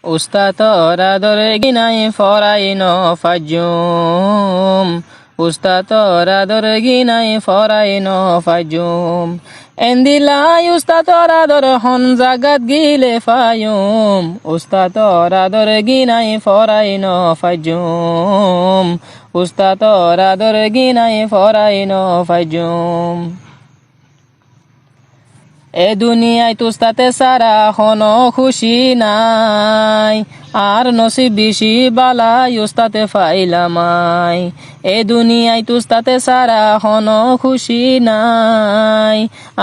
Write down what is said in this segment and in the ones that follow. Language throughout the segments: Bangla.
উস্তাদর আদরে গিনাই ফরাই নফাজুম উস্তাদর আদরে গিনাই ফরাই নফাজুম এন্দিলাই উস্তাদর আদর হন জাগাত গিলে ফায়ুম উস্তাদর আদরে গিনাই ফরাই নফাজুম উস্তাদর আদরে গিনাই ফরাই নফাজুম এ দুনিয়ায় তুস্তাতে সারা হন খুশি নাই আর নসিব বেশি বালাই উস্তাতে ফাইলামাই এ দুনিয়ায় তুস্তাতে সারা হন খুশি নাই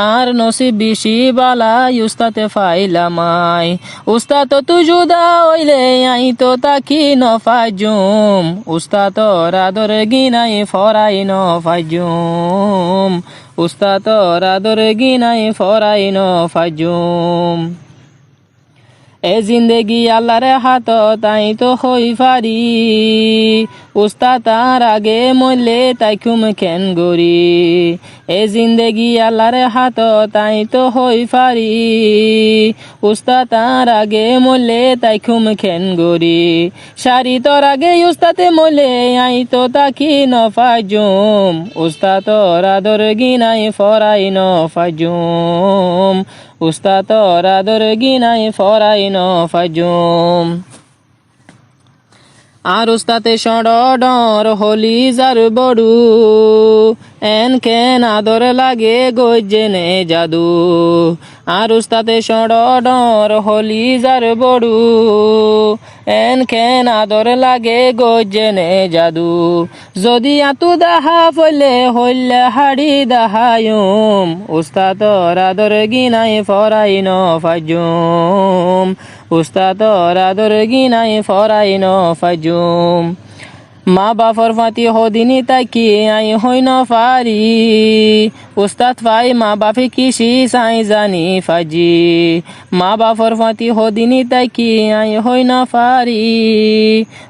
আর নসিব বেশি বালাই উস্তাতে ফাইলামাই উস্তাদ তু জুদা হইলে আই তো তাকি নফাজুম উস্তাদর আদর গিনাই ফরাই নফাজুম উস্তাদর আদর গিনাই ফরাই নফাজুম এ জিন্দেগি আল্লাহর হাত তাই তো হই ফারি উস্তাদ তার আগে মরলে তাই খুম খেন গরি এ জিন্দেগি আল্লাহর হাত তাই তো হই ফারি উস্তাদ তার আগে মরলে তাই খুম খেন গরি সারি তোর আগে উস্তাদে মরলে আই তো তাকি নফাজুম উস্তাদর আদর গিনাই ফরাই নফাজুম উস্তাদর আদর গিনাই ফরাই নফাজুম আর উস্তাতে সড়ডর হলি যার বড়ু এন কেন আদর লাগে গজেনে জাদু আর উস্তাতে সড়ডর হলি যার বড়ু এন কেন আদর লাগে গজেনে জাদু যদি আতু দাহা ফলে হইলে হাড়ি দাহায়ুম উস্তাদর আদর গিনাই ফরাই নফাজুম উস্তাদর আদর গিনাই ফরাই নফাজুম মা বাপর ফাতি হদিনী তাকি আই হই নফারি উস্তাদ ফাই মা বাপে কিসি সাই জানি ফাজি মা বাপর ফাতি হদিনী তাকি আই হই নফারি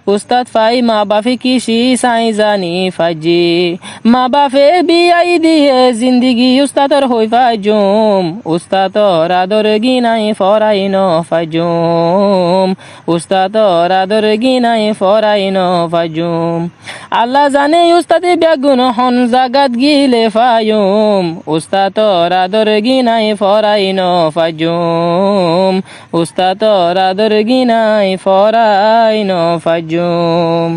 উস্তাদ ফাই মা বাপে কিসি সাই জানি ফাজি মা বাপে বিয়াই দিয়ে জিন্দিগি উস্তাদর হই ফাজুম উস্তাদর আদর গিনাই ফরাই নফাজুম উস্তাদর আদর গিনাই ফরাই নফাজুম আল্লাহ জানে উস্তাদে বেগুন হন জাগাত গিলে ফায়ুম উস্তাদর আদর গিনাই ফরাই নফাজুম উস্তাদর আদর গিনাই ফরাই নফাজুম